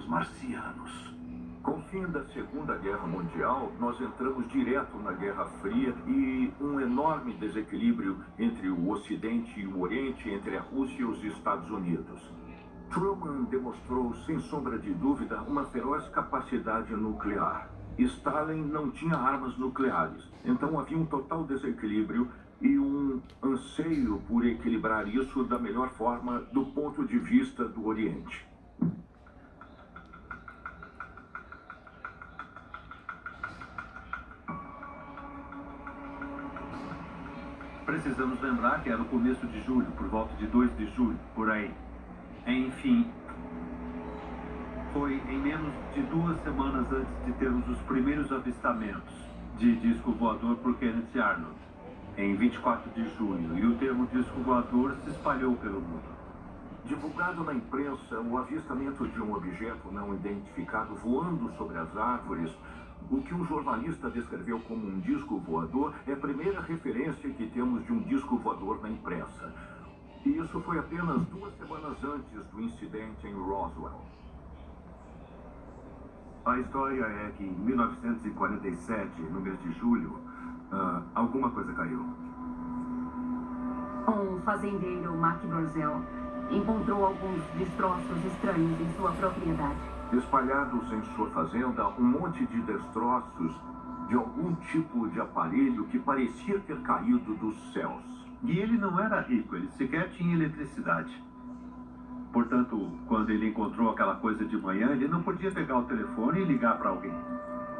os marcianos. Com o fim da Segunda Guerra Mundial, nós entramos direto na Guerra Fria e um enorme desequilíbrio entre o Ocidente e o Oriente, entre a Rússia e os Estados Unidos. Truman demonstrou, sem sombra de dúvida, uma feroz capacidade nuclear. Stalin não tinha armas nucleares, então havia um total desequilíbrio e um anseio por equilibrar isso da melhor forma do ponto de vista do Oriente. Precisamos lembrar que era o começo de julho, por volta de 2 de julho, por aí. Enfim, foi em menos de 2 semanas antes de termos os primeiros avistamentos de disco voador por Kenneth Arnold, em 24 de junho, e o termo disco voador se espalhou pelo mundo. Divulgado na imprensa o avistamento de um objeto não identificado voando sobre as árvores, o que um jornalista descreveu como um disco voador é a primeira referência que temos de um disco voador na imprensa. E isso foi apenas 2 semanas antes do incidente em Roswell. A história é que em 1947, no mês de julho, alguma coisa caiu. Um fazendeiro, Mark Borzel, encontrou alguns destroços estranhos em sua propriedade. Espalhados em sua fazenda, um monte de destroços de algum tipo de aparelho que parecia ter caído dos céus. E ele não era rico, ele sequer tinha eletricidade. Portanto, quando ele encontrou aquela coisa de manhã, ele não podia pegar o telefone e ligar para alguém.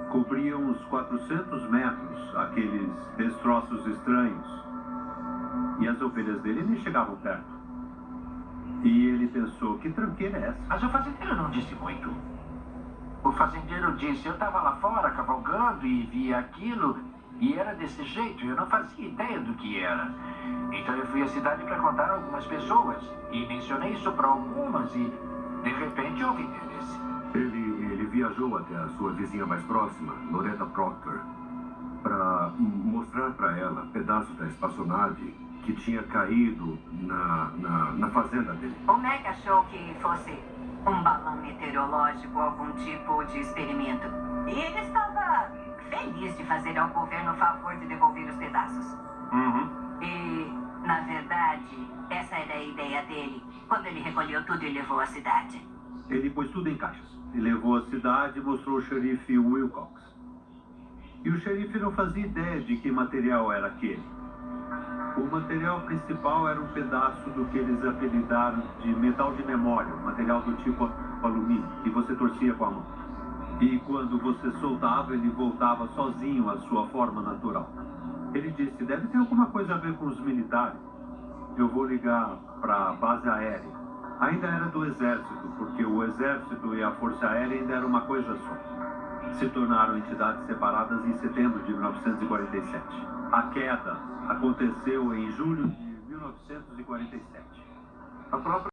Cobriam uns 400 metros aqueles destroços estranhos. E as ovelhas dele nem chegavam perto. E ele pensou, que tranqueira é essa? Mas o fazendeiro não disse muito. O fazendeiro disse, eu estava lá fora cavalgando e vi aquilo e era desse jeito, eu não fazia ideia do que era. Então eu fui à cidade para contar a algumas pessoas e mencionei isso para algumas e de repente houve interesse. Ele viajou até a sua vizinha mais próxima, Loretta Proctor, para mostrar para ela pedaços da espaçonave que tinha caído na fazenda dele. O Mac achou que fosse um balão meteorológico, algum tipo de experimento. E ele estava feliz de fazer ao governo o favor de devolver os pedaços. E, na verdade, essa era a ideia dele, quando ele recolheu tudo e levou à cidade. Ele pôs tudo em caixas e levou à cidade e mostrou ao xerife Wilcox. E o xerife não fazia ideia de que material era aquele. O material principal era um pedaço do que eles apelidaram de metal de memória, material do tipo alumínio, que você torcia com a mão. E quando você soltava, ele voltava sozinho à sua forma natural. Ele disse, deve ter alguma coisa a ver com os militares. Eu vou ligar para a base aérea. Ainda era do exército, porque o exército e a força aérea ainda era uma coisa só. Se tornaram entidades separadas em setembro de 1947. A queda aconteceu em julho de 1947. A própria